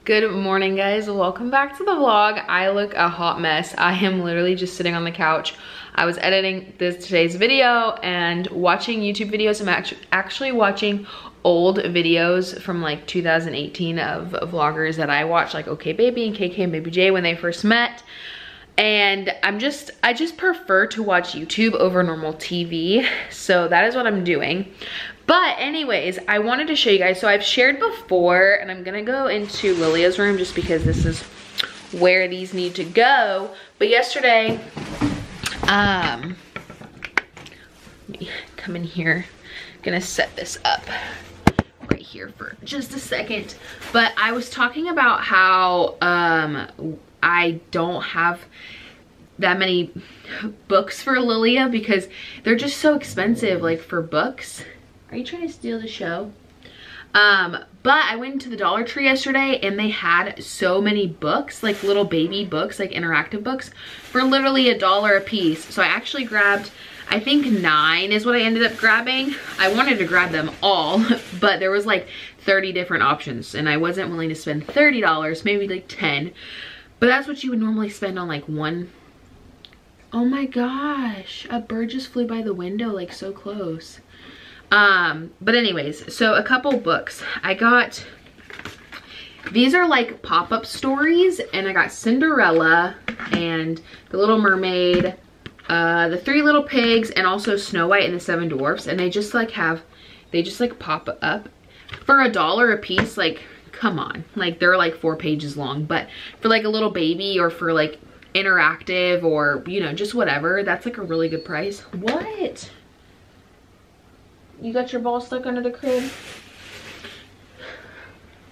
Good morning, guys. Welcome back to the vlog. I look a hot mess. I am literally just sitting on the couch. I was editing today's video and watching YouTube videos. I'm actually watching old videos from like 2018 of vloggers that I watched, like OK Baby and KK and Baby J when they first met. And I just prefer to watch YouTube over normal TV. So that is what I'm doing. But anyways, I wanted to show you guys. So I've shared before, and I'm gonna go into Lilia's room just because this is where these need to go. But yesterday, let me come in here. I'm gonna set this up right here for just a second. But I was talking about how I don't have that many books for Lilia because they're just so expensive, like for books. Are you trying to steal the show? But I went to the Dollar Tree yesterday and they had so many books, like little baby books, like interactive books, for literally $1 a piece. So I actually grabbed, I think 9 is what I ended up grabbing. I wanted to grab them all, but there was like 30 different options and I wasn't willing to spend $30, maybe like 10. But that's what you would normally spend on like one. Oh my gosh, a bird just flew by the window, like so close. But anyways, so a couple books. I got, these are like pop-up stories, and I got Cinderella and The Little Mermaid, The Three Little Pigs, and also Snow White and the Seven Dwarfs. And they just like pop up for $1 a piece. Like, come on, like they're like 4 pages long, but for like a little baby or for like interactive or, you know, just whatever, that's like a really good price. What? You got your ball stuck under the crib?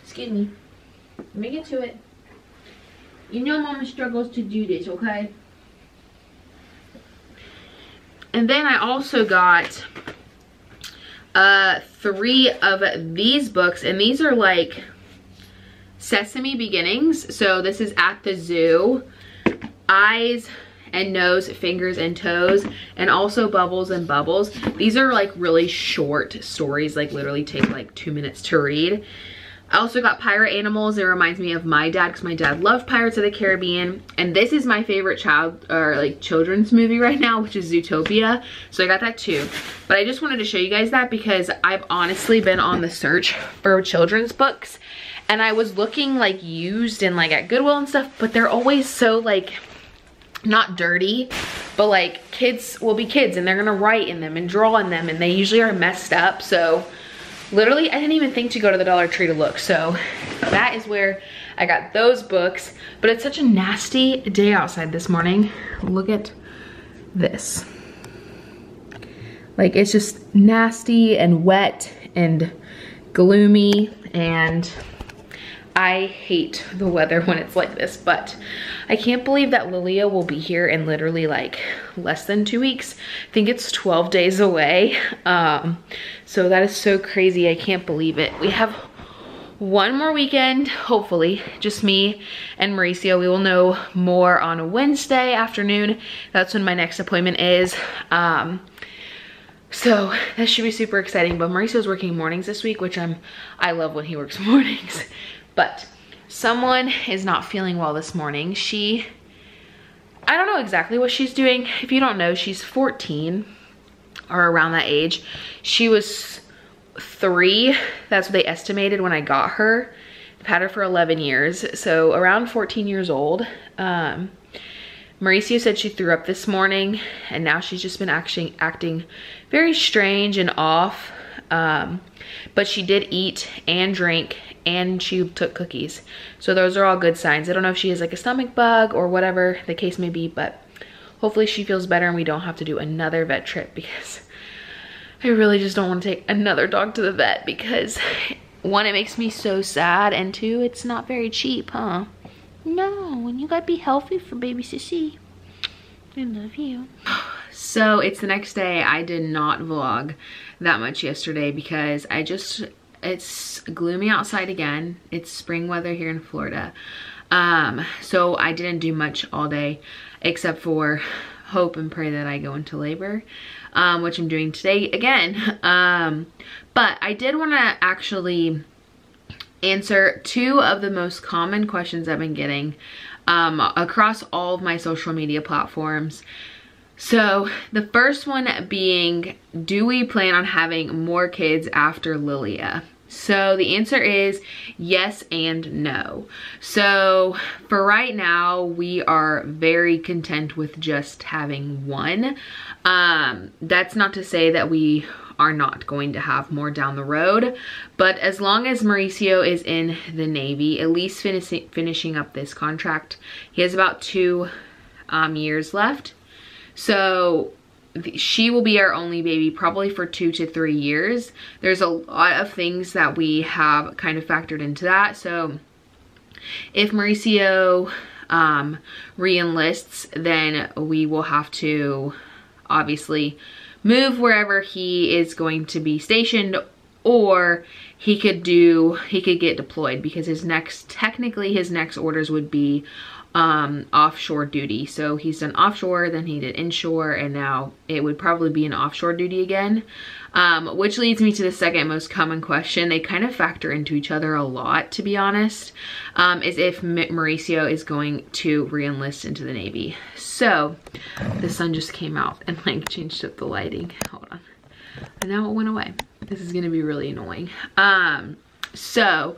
Excuse me. Let me get to it. You know Mama struggles to do this, okay? And then I also got 3 of these books, and these are like Sesame Beginnings. So this is At the Zoo, Eyes and Nose, Fingers and Toes, and also Bubbles and Bubbles. These are like really short stories, like literally take like 2 minutes to read. I also got Pirate Animals. It reminds me of my dad because my dad loved Pirates of the Caribbean, and this is my favorite children's movie right now, which is Zootopia. So I got that too. But I just wanted to show you guys that because I've honestly been on the search for children's books, and I was looking like used and like at Goodwill and stuff, but they're always so like not dirty, but like kids will be kids and they're gonna write in them and draw in them, and they usually are messed up. So literally I didn't even think to go to the Dollar Tree to look. So that is where I got those books. But it's such a nasty day outside this morning. Look at this. Like, it's just nasty and wet and gloomy, and I hate the weather when it's like this. But I can't believe that Lilia will be here in literally like less than 2 weeks. I think it's 12 days away. So that is so crazy. I can't believe it. We have one more weekend, hopefully, just me and Mauricio. We will know more on Wednesday afternoon. That's when my next appointment is. So that should be super exciting. But Mauricio's working mornings this week, which I love when he works mornings. But someone is not feeling well this morning. I don't know exactly what she's doing. If you don't know, she's 14 or around that age. She was 3. That's what they estimated when I got her. I've had her for 11 years. So around 14 years old. Mauricio said she threw up this morning, and now she's just been acting very strange and off. But she did eat and drink, and she took cookies. So those are all good signs. I don't know if she has like a stomach bug or whatever the case may be, but hopefully she feels better and we don't have to do another vet trip, because I really just don't want to take another dog to the vet, because 1, it makes me so sad, and 2, it's not very cheap, huh? No, and you gotta be healthy for baby sissy. I love you. So it's the next day. I did not vlog that much yesterday because it's gloomy outside again. It's spring weather here in Florida. So I didn't do much all day except for hope and pray that I go into labor, which I'm doing today again. But I did want to actually answer two of the most common questions I've been getting across all of my social media platforms. So the first one being, do we plan on having more kids after Lilia? So the answer is yes and no. So for right now, we are very content with just having one. That's not to say that we are not going to have more down the road, but as long as Mauricio is in the Navy, at least finishing up this contract, he has about 2 years left. So she will be our only baby probably for 2 to 3 years. There's a lot of things that we have kind of factored into that. So if Mauricio re-enlists, then we will have to obviously move wherever he is going to be stationed, or he could get deployed, because technically his next orders would be offshore duty. So he's done offshore, then he did inshore, and now it would probably be an offshore duty again. Which leads me to the second most common question. They kind of factor into each other a lot, to be honest, is if Mauricio is going to re-enlist into the Navy. So the sun just came out and like changed up the lighting. Hold on. And now it went away. This is gonna be really annoying. So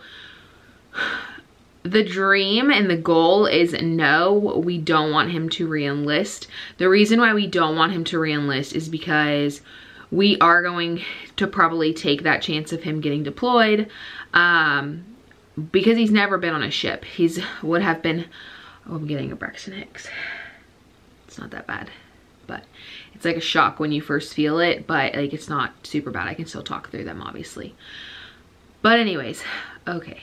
the dream and the goal is no, we don't want him to re-enlist. The reason why we don't want him to re-enlist is because we are going to probably take that chance of him getting deployed, because he's never been on a ship. Would have been, oh, I'm getting a Braxton Hicks. It's not that bad, but it's like a shock when you first feel it, but like it's not super bad. I can still talk through them, obviously. But anyways, okay.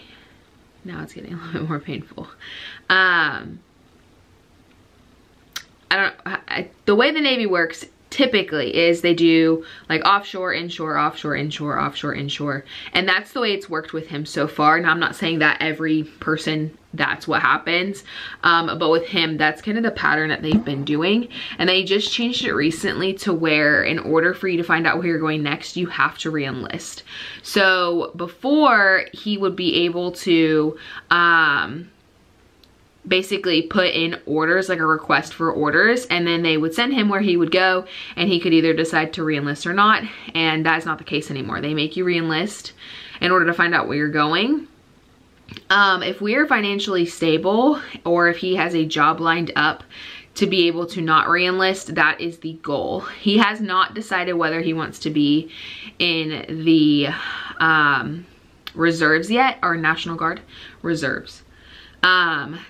Now it's getting a little bit more painful. The way the Navy works typically is they do like offshore, inshore, offshore, inshore, offshore, inshore. And that's the way it's worked with him so far. Now I'm not saying that every person, that's what happens. But with him, that's kind of the pattern that they've been doing. And they just changed it recently to where in order for you to find out where you're going next, you have to re-enlist. So before, he would be able to basically put in orders, like a request for orders, and then they would send him where he would go, and he could either decide to re-enlist or not. And that's not the case anymore. They make you re-enlist in order to find out where you're going. If we are financially stable, or if he has a job lined up to be able to not re-enlist, that is the goal. He has not decided whether he wants to be in the reserves yet, or National Guard reserves.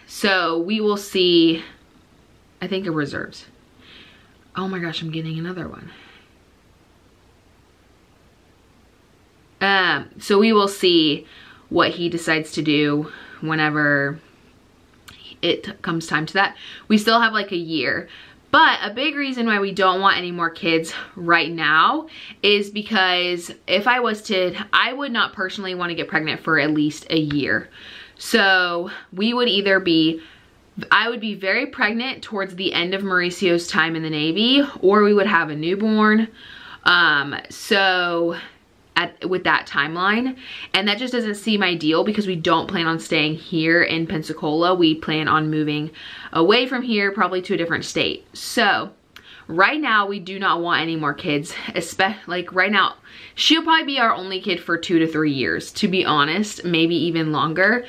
So we will see, I think, a reserves. Oh my gosh, I'm getting another one. So we will see what he decides to do whenever it comes time to that. We still have like a year. But a big reason why we don't want any more kids right now is because if I was to, I would not personally want to get pregnant for at least a year. So we would either be, I would be very pregnant towards the end of Mauricio's time in the Navy, or we would have a newborn. With that timeline, and that just doesn't seem ideal because we don't plan on staying here in Pensacola. We plan on moving away from here, probably to a different state. So right now we do not want any more kids, especially like right now. She'll probably be our only kid for 2 to 3 years, to be honest, maybe even longer.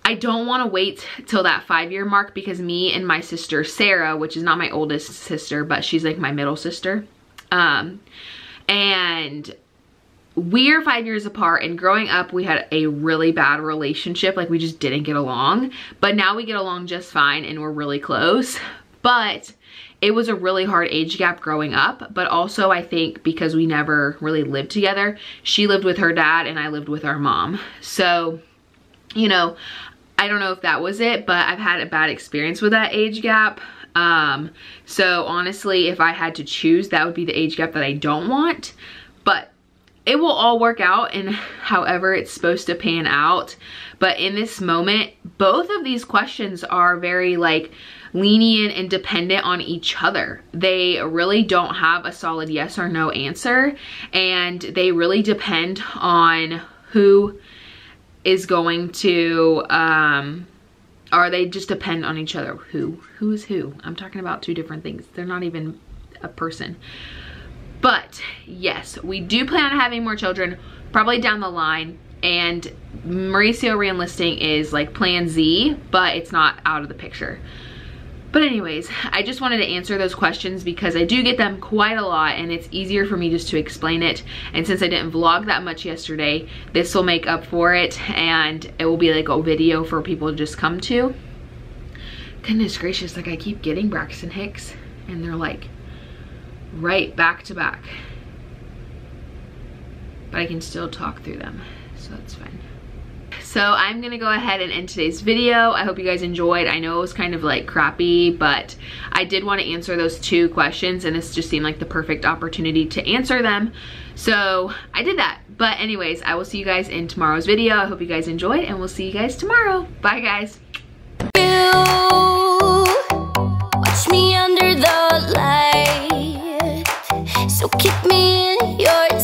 I don't want to wait till that 5-year mark, because me and my sister Sarah, which is not my oldest sister, but she's like my middle sister, and we're 5 years apart, and growing up we had a really bad relationship. Like, we just didn't get along, but now we get along just fine and we're really close. But it was a really hard age gap growing up, but also I think because we never really lived together. She lived with her dad and I lived with our mom. So, you know, I don't know if that was it, but I've had a bad experience with that age gap. So honestly, if I had to choose, that would be the age gap that I don't want. But it will all work out and however it's supposed to pan out. But in this moment, both of these questions are very like lenient and dependent on each other. They really don't have a solid yes or no answer, and they really depend on who is going to, or they just depend on each other. Who is who? I'm talking about two different things. They're not even a person. But yes, we do plan on having more children, probably down the line. And Mauricio re-enlisting is like plan Z, but it's not out of the picture. But anyways, I just wanted to answer those questions because I do get them quite a lot, and it's easier for me just to explain it. And since I didn't vlog that much yesterday, this will make up for it, and it will be like a video for people to just come to. Goodness gracious, like I keep getting Braxton Hicks and they're like right back to back. But I can still talk through them, so that's fine. So I'm gonna go ahead and end today's video. I hope you guys enjoyed. I know it was kind of like crappy, but I did want to answer those 2 questions, and this just seemed like the perfect opportunity to answer them. So I did that. But anyways, I will see you guys in tomorrow's video. I hope you guys enjoyed, and we'll see you guys tomorrow. Bye guys. Watch me under the light, so keep me in your